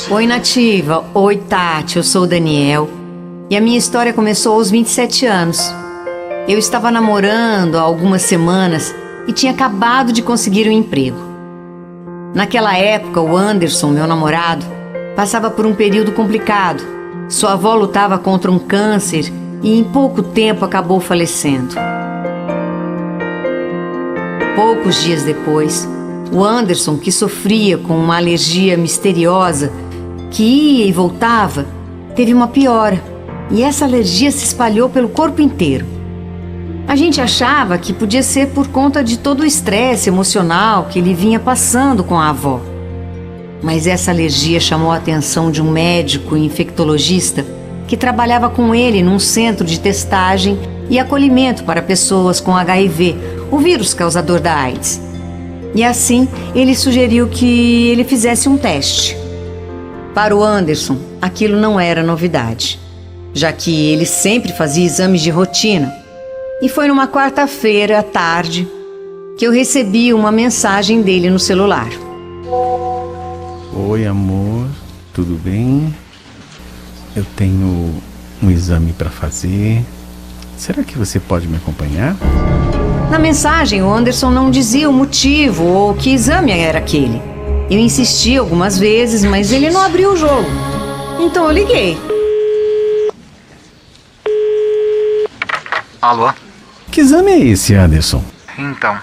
Oi, Nativa. Oi, Tati. Eu sou o Daniel. E a minha história começou aos 27 anos. Eu estava namorando há algumas semanas e tinha acabado de conseguir um emprego. Naquela época, o Anderson, meu namorado, passava por um período complicado. Sua avó lutava contra um câncer e em pouco tempo acabou falecendo. Poucos dias depois, o Anderson, que sofria com uma alergia misteriosa, que ia e voltava, teve uma piora, e essa alergia se espalhou pelo corpo inteiro. A gente achava que podia ser por conta de todo o estresse emocional que ele vinha passando com a avó. Mas essa alergia chamou a atenção de um médico infectologista que trabalhava com ele num centro de testagem e acolhimento para pessoas com HIV, o vírus causador da AIDS. E assim, ele sugeriu que ele fizesse um teste. Para o Anderson, aquilo não era novidade, já que ele sempre fazia exames de rotina. E foi numa quarta-feira à tarde que eu recebi uma mensagem dele no celular. Oi, amor, tudo bem? Eu tenho um exame para fazer. Será que você pode me acompanhar? Na mensagem, o Anderson não dizia o motivo ou que exame era aquele. Eu insisti algumas vezes, mas ele não abriu o jogo. Então eu liguei. Alô? Que exame é esse, Anderson? Então,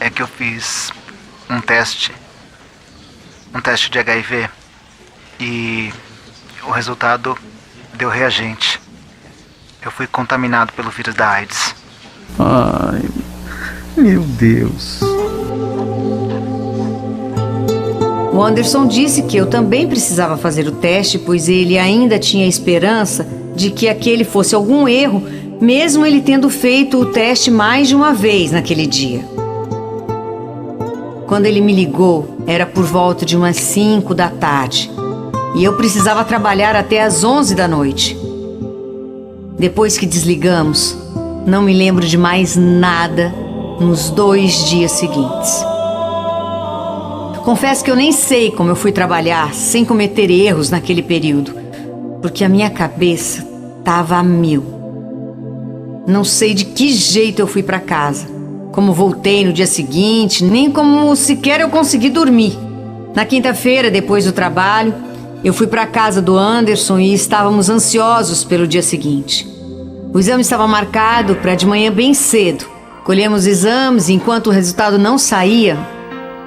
é que eu fiz um teste de HIV e o resultado deu reagente. Eu fui contaminado pelo vírus da AIDS. Ai, meu Deus. O Anderson disse que eu também precisava fazer o teste, pois ele ainda tinha esperança de que aquele fosse algum erro, mesmo ele tendo feito o teste mais de uma vez naquele dia. Quando ele me ligou, era por volta de umas 5 da tarde e eu precisava trabalhar até às 11 da noite. Depois que desligamos, não me lembro de mais nada nos 2 dias seguintes. Confesso que eu nem sei como eu fui trabalhar sem cometer erros naquele período, porque a minha cabeça estava a mil. Não sei de que jeito eu fui para casa, como voltei no dia seguinte, nem como sequer eu consegui dormir. Na quinta-feira, depois do trabalho, eu fui para a casa do Anderson e estávamos ansiosos pelo dia seguinte. O exame estava marcado para de manhã bem cedo. Colhemos exames e enquanto o resultado não saía,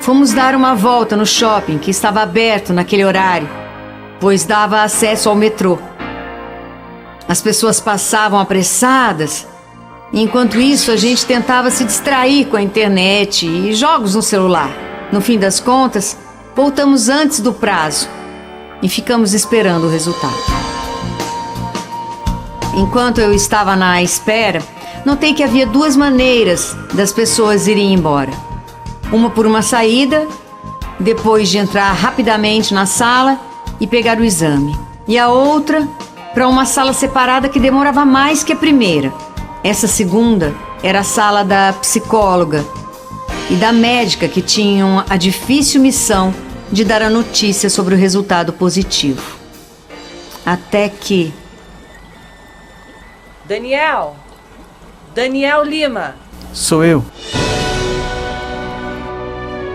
fomos dar uma volta no shopping que estava aberto naquele horário, pois dava acesso ao metrô. As pessoas passavam apressadas, e enquanto isso a gente tentava se distrair com a internet e jogos no celular. No fim das contas, voltamos antes do prazo e ficamos esperando o resultado. Enquanto eu estava na espera, notei que havia 2 maneiras das pessoas irem embora. Uma por uma saída, depois de entrar rapidamente na sala e pegar o exame. E a outra para uma sala separada que demorava mais que a primeira. Essa segunda era a sala da psicóloga e da médica que tinham a difícil missão de dar a notícia sobre o resultado positivo. Até que... Daniel Lima. Sou eu.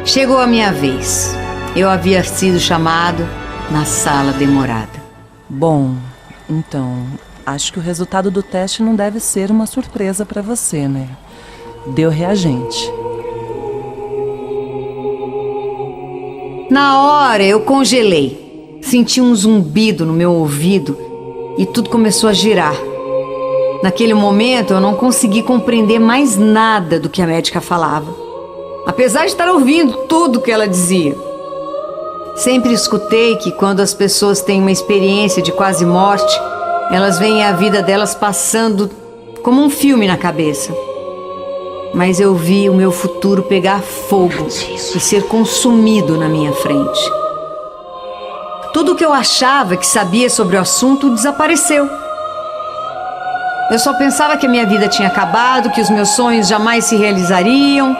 Chegou a minha vez. Eu havia sido chamado na sala demorada. Bom, então, acho que o resultado do teste não deve ser uma surpresa para você, né? Deu reagente. Na hora eu congelei. Senti um zumbido no meu ouvido e tudo começou a girar. Naquele momento eu não consegui compreender mais nada do que a médica falava, apesar de estar ouvindo tudo que ela dizia. Sempre escutei que quando as pessoas têm uma experiência de quase morte, elas veem a vida delas passando como um filme na cabeça. Mas eu vi o meu futuro pegar fogo e ser consumido na minha frente. Tudo o que eu achava que sabia sobre o assunto desapareceu. Eu só pensava que a minha vida tinha acabado, que os meus sonhos jamais se realizariam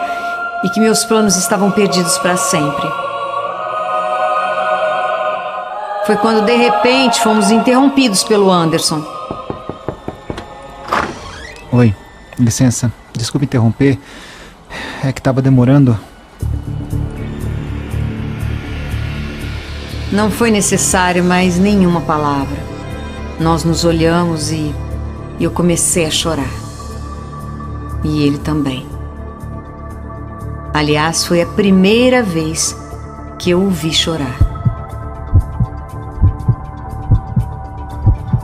e que meus planos estavam perdidos para sempre. Foi quando, de repente, fomos interrompidos pelo Anderson. Oi, licença. Desculpe interromper. É que tava demorando. Não foi necessário mais nenhuma palavra. Nós nos olhamos e eu comecei a chorar. E ele também. Aliás, foi a primeira vez que eu o vi chorar.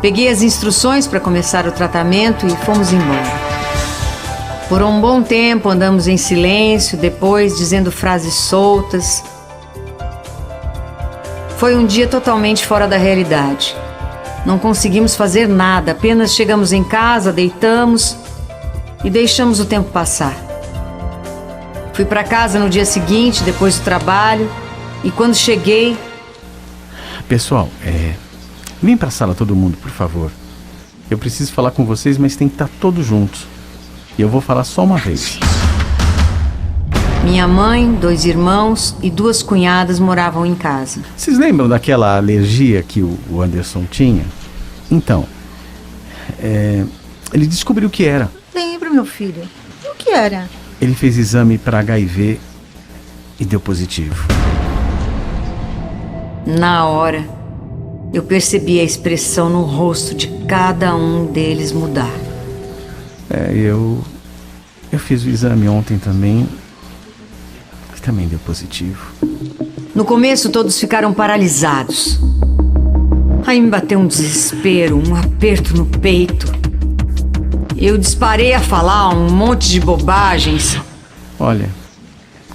Peguei as instruções para começar o tratamento e fomos embora. Por um bom tempo andamos em silêncio, depois dizendo frases soltas. Foi um dia totalmente fora da realidade. Não conseguimos fazer nada, apenas chegamos em casa, deitamos e deixamos o tempo passar. Fui para casa no dia seguinte, depois do trabalho, e quando cheguei... Pessoal, vem pra sala todo mundo, por favor. Eu preciso falar com vocês, mas tem que estar todos juntos. E eu vou falar só uma vez. Minha mãe, 2 irmãos e 2 cunhadas moravam em casa. Vocês lembram daquela alergia que o Anderson tinha? Então, ele descobriu o que era. Lembro, meu filho. O que era? Ele fez exame para HIV e deu positivo. Na hora, eu percebi a expressão no rosto de cada um deles mudar. Eu fiz o exame ontem também e também deu positivo. No começo, todos ficaram paralisados. Aí me bateu um desespero, um aperto no peito. Eu disparei a falar um monte de bobagens. Olha,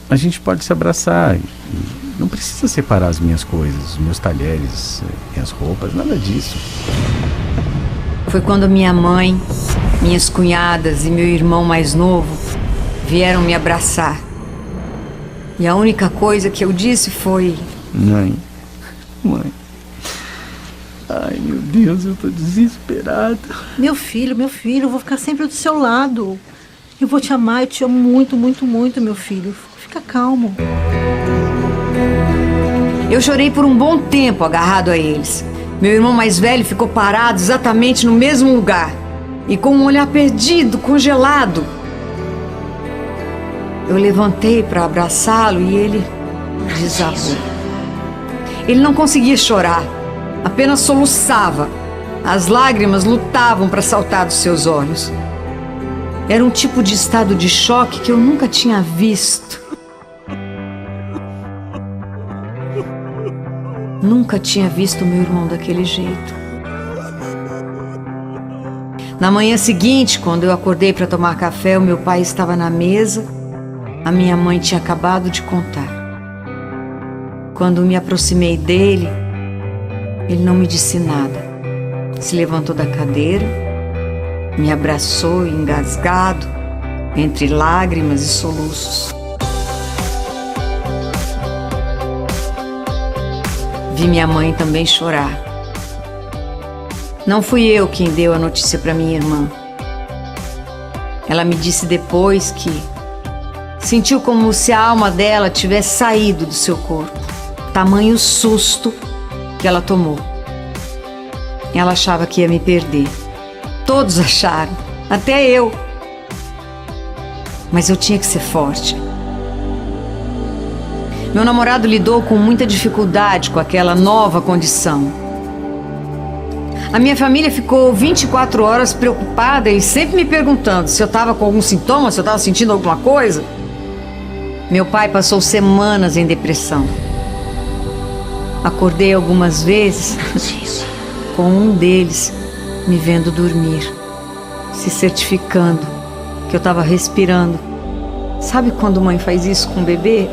a gente pode se abraçar e não precisa separar as minhas coisas, os meus talheres, minhas roupas, nada disso. Foi quando minha mãe, minhas cunhadas e meu irmão mais novo vieram me abraçar. E a única coisa que eu disse foi... Mãe. Ai, meu Deus, eu tô desesperado. Meu filho, eu vou ficar sempre do seu lado. Eu vou te amar, eu te amo muito, muito, muito, meu filho. Fica calmo. Eu chorei por um bom tempo agarrado a eles. Meu irmão mais velho ficou parado exatamente no mesmo lugar e com um olhar perdido, congelado. Eu levantei para abraçá-lo e ele desabou. Ele não conseguia chorar, apenas soluçava. As lágrimas lutavam para saltar dos seus olhos. Era um tipo de estado de choque que eu nunca tinha visto. Nunca tinha visto meu irmão daquele jeito. Na manhã seguinte, quando eu acordei para tomar café, o meu pai estava na mesa. A minha mãe tinha acabado de contar. Quando me aproximei dele, ele não me disse nada. Se levantou da cadeira, me abraçou engasgado, entre lágrimas e soluços. Vi minha mãe também chorar. Não fui eu quem deu a notícia para minha irmã. Ela me disse depois que sentiu como se a alma dela tivesse saído do seu corpo. Tamanho susto que ela tomou. Ela achava que ia me perder. Todos acharam, até eu. Mas eu tinha que ser forte. Meu namorado lidou com muita dificuldade com aquela nova condição. A minha família ficou 24 horas preocupada e sempre me perguntando se eu estava com algum sintoma, se eu estava sentindo alguma coisa. Meu pai passou semanas em depressão. Acordei algumas vezes com um deles me vendo dormir, se certificando que eu estava respirando. Sabe quando mãe faz isso com o bebê?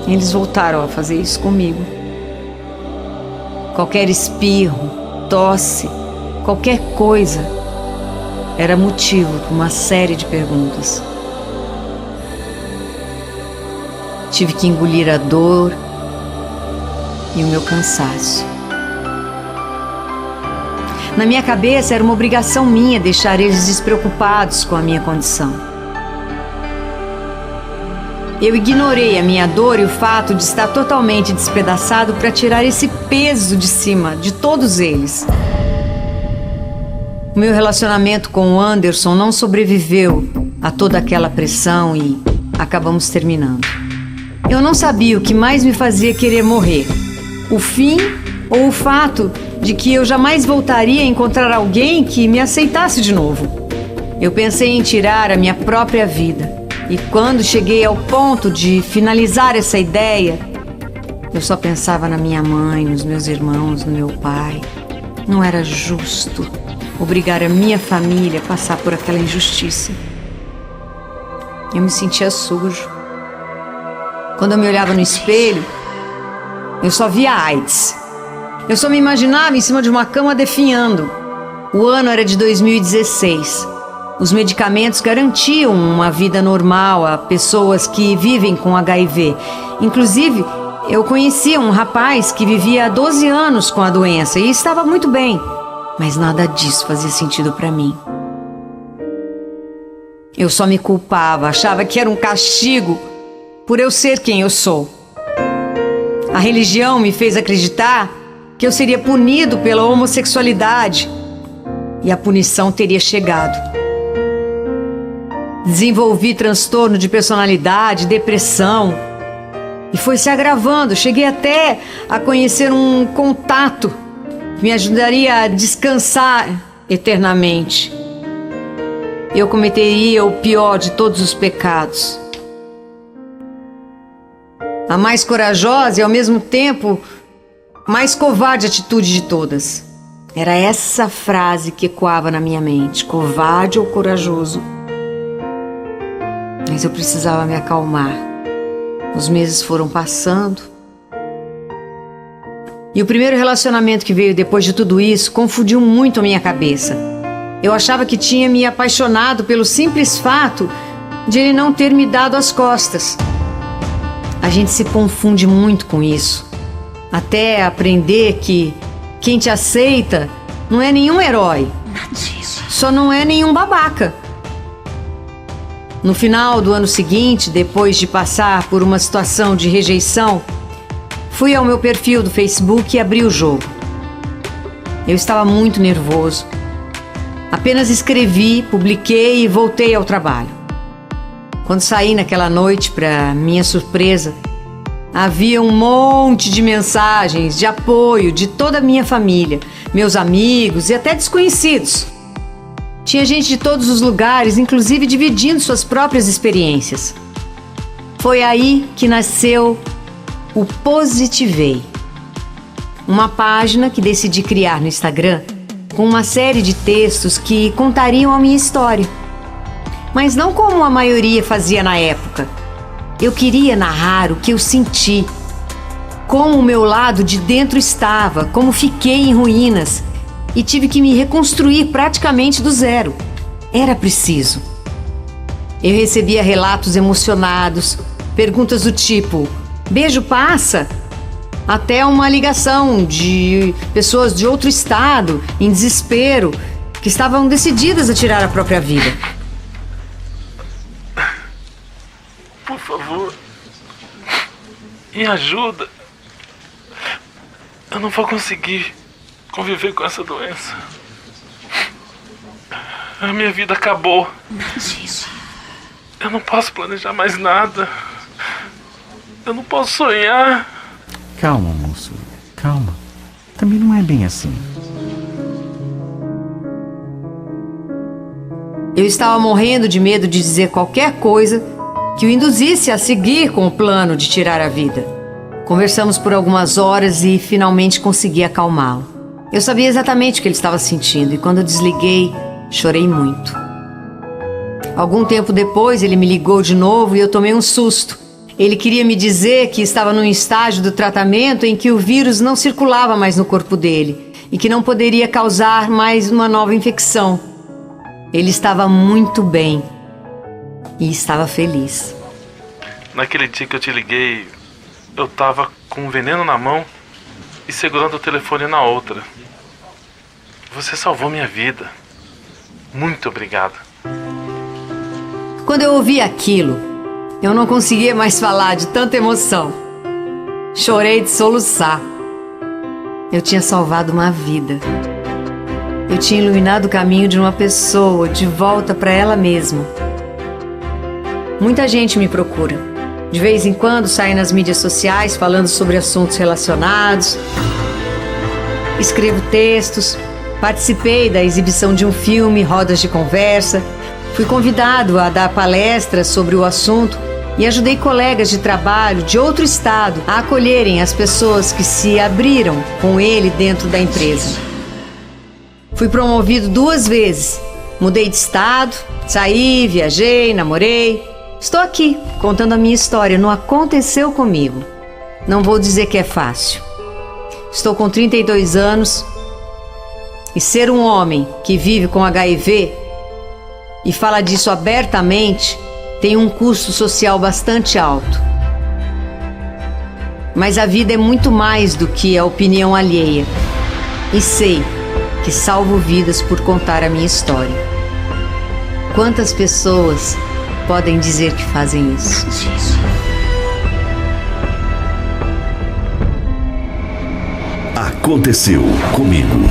Eles voltaram a fazer isso comigo. Qualquer espirro, tosse, qualquer coisa era motivo para uma série de perguntas. Tive que engolir a dor e o meu cansaço. Na minha cabeça era uma obrigação minha deixar eles despreocupados com a minha condição. Eu ignorei a minha dor e o fato de estar totalmente despedaçado para tirar esse peso de cima de todos eles. O meu relacionamento com o Anderson não sobreviveu a toda aquela pressão e acabamos terminando. Eu não sabia o que mais me fazia querer morrer. O fim ou o fato de que eu jamais voltaria a encontrar alguém que me aceitasse de novo. Eu pensei em tirar a minha própria vida. E quando cheguei ao ponto de finalizar essa ideia, eu só pensava na minha mãe, nos meus irmãos, no meu pai. Não era justo obrigar a minha família a passar por aquela injustiça. Eu me sentia sujo. Quando eu me olhava no espelho, eu só via AIDS. Eu só me imaginava em cima de uma cama definhando. O ano era de 2016. Os medicamentos garantiam uma vida normal a pessoas que vivem com HIV. Inclusive, eu conhecia um rapaz que vivia há 12 anos com a doença e estava muito bem. Mas nada disso fazia sentido para mim. Eu só me culpava, achava que era um castigo por eu ser quem eu sou. A religião me fez acreditar que eu seria punido pela homossexualidade e a punição teria chegado. Desenvolvi transtorno de personalidade, depressão e foi se agravando. Cheguei até a conhecer um contato que me ajudaria a descansar eternamente. Eu cometeria o pior de todos os pecados. A mais corajosa e ao mesmo tempo mais covarde atitude de todas. Era essa frase que ecoava na minha mente: covarde ou corajoso? Mas eu precisava me acalmar. Os meses foram passando. E o primeiro relacionamento que veio depois de tudo isso confundiu muito a minha cabeça. Eu achava que tinha me apaixonado pelo simples fato de ele não ter me dado as costas. A gente se confunde muito com isso. Até aprender que quem te aceita não é nenhum herói. Só não é nenhum babaca. No final do ano seguinte, depois de passar por uma situação de rejeição, fui ao meu perfil do Facebook e abri o jogo. Eu estava muito nervoso. Apenas escrevi, publiquei e voltei ao trabalho. Quando saí naquela noite, para minha surpresa, havia um monte de mensagens de apoio de toda a minha família, meus amigos e até desconhecidos. Tinha gente de todos os lugares, inclusive dividindo suas próprias experiências. Foi aí que nasceu o Positivei, uma página que decidi criar no Instagram com uma série de textos que contariam a minha história. Mas não como a maioria fazia na época. Eu queria narrar o que eu senti, como o meu lado de dentro estava, como fiquei em ruínas e tive que me reconstruir praticamente do zero. Era preciso. Eu recebia relatos emocionados, perguntas do tipo: beijo passa? Até uma ligação de pessoas de outro estado, em desespero, que estavam decididas a tirar a própria vida. Por favor, me ajuda. Eu não vou conseguir conviver com essa doença. A minha vida acabou. Eu não posso planejar mais nada. Eu não posso sonhar. Calma, moço. Calma. Também não é bem assim. Eu estava morrendo de medo de dizer qualquer coisa que o induzisse a seguir com o plano de tirar a vida. Conversamos por algumas horas e finalmente consegui acalmá-lo. Eu sabia exatamente o que ele estava sentindo e quando eu desliguei, chorei muito. Algum tempo depois, ele me ligou de novo e eu tomei um susto. Ele queria me dizer que estava num estágio do tratamento em que o vírus não circulava mais no corpo dele e que não poderia causar mais uma nova infecção. Ele estava muito bem e estava feliz. Naquele dia que eu te liguei, eu estava com um veneno na mão e segurando o telefone na outra. Você salvou minha vida. Muito obrigado. Quando eu ouvi aquilo, Eu não conseguia mais falar de tanta emoção. Chorei de soluçar. Eu tinha salvado uma vida. Eu tinha iluminado o caminho de uma pessoa de volta para ela mesma. Muita gente me procura. De vez em quando saio nas mídias sociais falando sobre assuntos relacionados. Escrevo textos. Participei da exibição de um filme, rodas de conversa. Fui convidado a dar palestras sobre o assunto e ajudei colegas de trabalho de outro estado a acolherem as pessoas que se abriram com ele dentro da empresa. Fui promovido 2 vezes. Mudei de estado, saí, viajei, namorei. Estou aqui contando a minha história. Não aconteceu comigo. Não vou dizer que é fácil. Estou com 32 anos e ser um homem que vive com HIV e fala disso abertamente tem um custo social bastante alto. Mas a vida é muito mais do que a opinião alheia. E sei que salvo vidas por contar a minha história. Quantas pessoas podem dizer que fazem isso? Aconteceu comigo.